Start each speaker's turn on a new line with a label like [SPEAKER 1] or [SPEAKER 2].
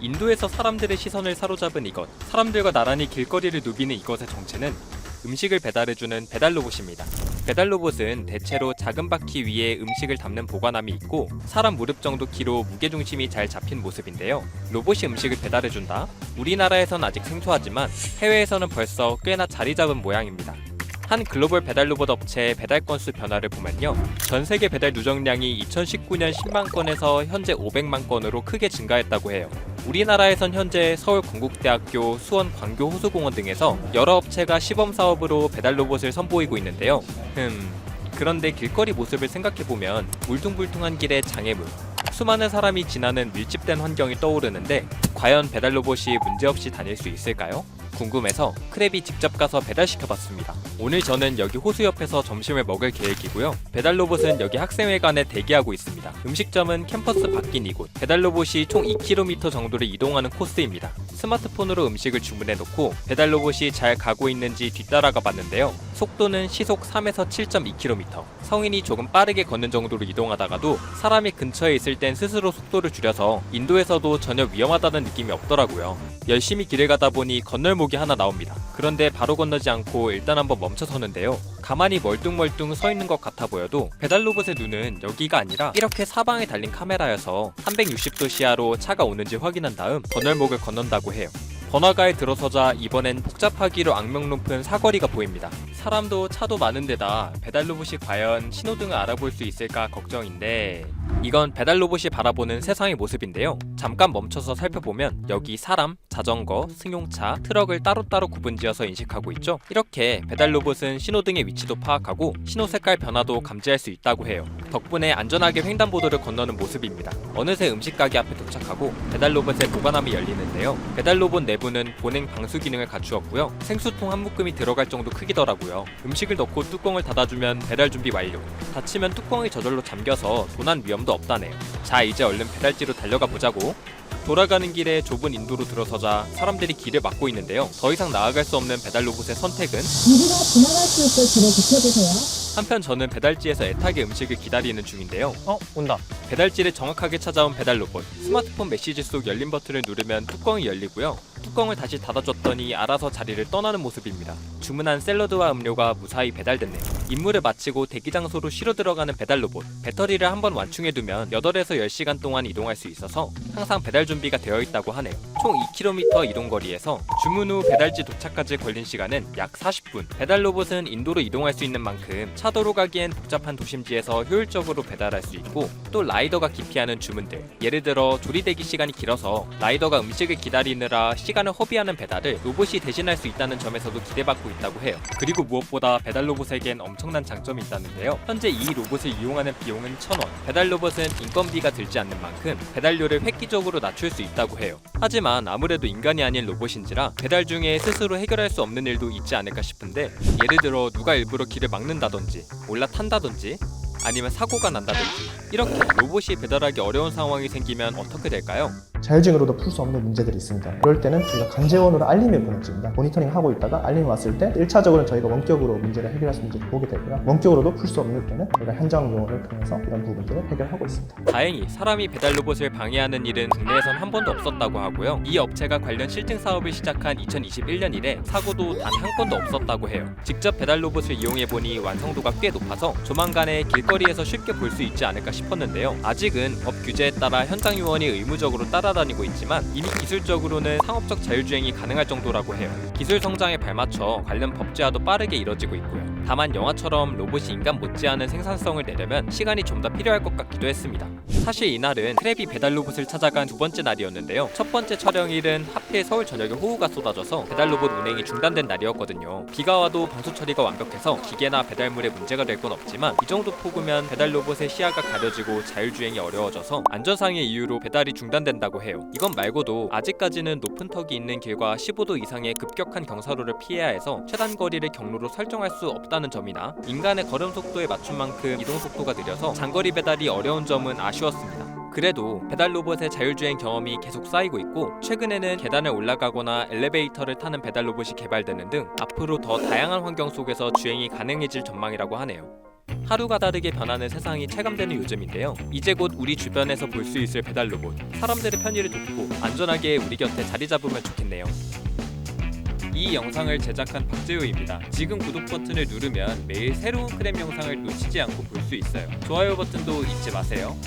[SPEAKER 1] 인도에서 사람들의 시선을 사로잡은 이것, 사람들과 나란히 길거리를 누비는 이것의 정체는 음식을 배달해주는 배달로봇입니다. 배달로봇은 대체로 작은 바퀴 위에 음식을 담는 보관함이 있고 사람 무릎 정도 키로 무게중심이 잘 잡힌 모습인데요. 로봇이 음식을 배달해준다? 우리나라에선 아직 생소하지만 해외에서는 벌써 꽤나 자리 잡은 모양입니다. 한 글로벌 배달 로봇 업체의 배달 건수 변화를 보면요. 전 세계 배달 누적량이 2019년 10만 건에서 현재 500만 건으로 크게 증가했다고 해요. 우리나라에선 현재 서울 건국대학교, 수원 광교 호수공원 등에서 여러 업체가 시범 사업으로 배달 로봇을 선보이고 있는데요. 그런데 길거리 모습을 생각해보면 울퉁불퉁한 길의 장애물, 수많은 사람이 지나는 밀집된 환경이 떠오르는데 과연 배달 로봇이 문제없이 다닐 수 있을까요? 궁금해서 크랩이 직접 가서 배달시켜봤습니다. 오늘 저는 여기 호수 옆에서 점심을 먹을 계획이고요. 배달 로봇은 여기 학생회관에 대기하고 있습니다. 음식점은 캠퍼스 밖인 이곳. 배달 로봇이 총 2km 정도를 이동하는 코스입니다. 스마트폰으로 음식을 주문해 놓고 배달 로봇이 잘 가고 있는지 뒤따라가 봤는데요. 속도는 시속 3에서 7.2km. 성인이 조금 빠르게 걷는 정도로 이동하다가도 사람이 근처에 있을 땐 스스로 속도를 줄여서 인도에서도 전혀 위험하다는 느낌이 없더라고요. 열심히 길을 가다 보니 건널목이 하나 나옵니다. 그런데 바로 건너지 않고 일단 한번 멈춰 서는데요. 가만히 멀뚱멀뚱 서 있는 것 같아 보여도 배달 로봇의 눈은 여기가 아니라 이렇게 사방에 달린 카메라여서 360도 시야로 차가 오는지 확인한 다음 건널목을 건넌다고 해요. 번화가에 들어서자 이번엔 복잡하기로 악명 높은 사거리가 보입니다. 사람도 차도 많은데다 배달 로봇이 과연 신호등을 알아볼 수 있을까 걱정인데 이건 배달 로봇이 바라보는 세상의 모습인데요. 잠깐 멈춰서 살펴보면 여기 사람, 자전거, 승용차, 트럭을 따로따로 구분지어서 인식하고 있죠. 이렇게 배달 로봇은 신호등의 위치도 파악하고 신호 색깔 변화도 감지할 수 있다고 해요. 덕분에 안전하게 횡단보도를 건너는 모습입니다. 어느새 음식 가게 앞에 도착하고 배달 로봇의 보관함이 열리는데요. 배달 로봇 내부는 보냉 방수 기능을 갖추었고요. 생수통 한 묶음이 들어갈 정도 크기더라고요. 음식을 넣고 뚜껑을 닫아주면 배달 준비 완료. 닫히면 뚜껑이 저절로 잠겨서 도난 위험도 없다네요. 자, 이제 얼른 배달지로 달려가 보자고. 돌아가는 길에 좁은 인도로 들어서자 사람들이 길을 막고 있는데요. 더 이상 나아갈 수 없는 배달 로봇의 선택은
[SPEAKER 2] 유리가 지나갈 수 있게 길을 비켜주세요.
[SPEAKER 1] 한편 저는 배달지에서 애타게 음식을 기다리는 중인데요.
[SPEAKER 3] 온다.
[SPEAKER 1] 배달지를 정확하게 찾아온 배달 로봇. 스마트폰 메시지 속 열린 버튼을 누르면 뚜껑이 열리고요. 뚜껑을 다시 닫아줬더니 알아서 자리를 떠나는 모습입니다. 주문한 샐러드와 음료가 무사히 배달됐네요. 임무를 마치고 대기 장소로 쉬러 들어가는 배달 로봇. 배터리를 한번 완충해두면 8에서 10시간 동안 이동할 수 있어서 항상 배달 준비가 되어 있다고 하네요. 총 2km 이동 거리에서 주문 후 배달지 도착까지 걸린 시간은 약 40분. 배달 로봇은 인도로 이동할 수 있는 만큼 차도로 가기엔 복잡한 도심지에서 효율적으로 배달할 수 있고 또 라이더가 기피하는 주문들, 예를 들어 조리대기 시간이 길어서 라이더가 음식을 기다리느라 시간을 허비하는 배달을 로봇이 대신할 수 있다는 점에서도 기대받고 있다고 해요. 그리고 무엇보다 배달 로봇에겐 엄청난 장점이 있다는데요. 현재 이 로봇을 이용하는 비용은 1,000원. 배달 로봇은 인건비가 들지 않는 만큼 배달료를 획기적으로 낮출 수 있다고 해요. 하지만 아무래도 인간이 아닌 로봇인지라 배달 중에 스스로 해결할 수 없는 일도 있지 않을까 싶은데 예를 들어 누가 일부러 길을 막는다든지 올라탄다든지 아니면 사고가 난다든지 이렇게 로봇이 배달하기 어려운 상황이 생기면 어떻게 될까요?
[SPEAKER 4] 자율주행으로도 풀 수 없는 문제들이 있습니다. 그럴 때는 저희가 강제원으로 알림을 보내줍니다. 모니터링 하고 있다가 알림이 왔을 때 1차적으로는 저희가 원격으로 문제를 해결할 수 있는지 보게 되고요. 원격으로도 풀 수 없는 때는 저희가 현장 요원을 통해서 이런 부분들을 해결하고 있습니다.
[SPEAKER 1] 다행히 사람이 배달 로봇을 방해하는 일은 국내에선 한 번도 없었다고 하고요. 이 업체가 관련 실증 사업을 시작한 2021년 이래 사고도 단 한 건도 없었다고 해요. 직접 배달 로봇을 이용해보니 완성도가 꽤 높아서 조만간에 길거리에서 쉽게 볼 수 있지 않을까 싶었는데요. 아직은 법 규제에 따라 현장 요원이 의무적으로 따라다니고 있지만 이미 기술적으로는 상업적 자율주행이 가능할 정도라고 해요. 기술 성장에 발맞춰 관련 법제화도 빠르게 이뤄지고 있고요. 다만 영화처럼 로봇이 인간 못지않은 생산성을 내려면 시간이 좀 더 필요할 것 같기도 했습니다. 사실 이날은 크랩이 배달 로봇을 찾아간 두 번째 날이었는데요. 첫 번째 촬영일은 하필 서울 전역에 호우가 쏟아져서 배달 로봇 운행이 중단된 날이었거든요. 비가 와도 방수 처리가 완벽해서 기계나 배달물에 문제가 될 건 없지만 이 정도 폭우면 배달 로봇의 시야가 가려지고 자율주행이 어려워져서 안전상의 이유로 배달이 중단된다고 해요. 이건 말고도 아직까지는 높은 턱이 있는 길과 15도 이상의 급격한 경사로를 피해야 해서 최단 거리를 경로로 설정할 수 없다는 점이나 인간의 걸음 속도에 맞춘 만큼 이동 속도가 느려서 장거리 배달이 어려운 점은 아쉬웠습니다. 그래도 배달 로봇의 자율주행 경험이 계속 쌓이고 있고 최근에는 계단을 올라가거나 엘리베이터를 타는 배달 로봇이 개발되는 등 앞으로 더 다양한 환경 속에서 주행이 가능해질 전망이라고 하네요. 하루가 다르게 변하는 세상이 체감되는 요즘인데요. 이제 곧 우리 주변에서 볼 수 있을 배달 로봇, 사람들의 편의를 돕고 안전하게 우리 곁에 자리 잡으면 좋겠네요. 이 영상을 제작한 박재호입니다. 지금 구독 버튼을 누르면 매일 새로운 크랩 영상을 놓치지 않고 볼 수 있어요. 좋아요 버튼도 잊지 마세요.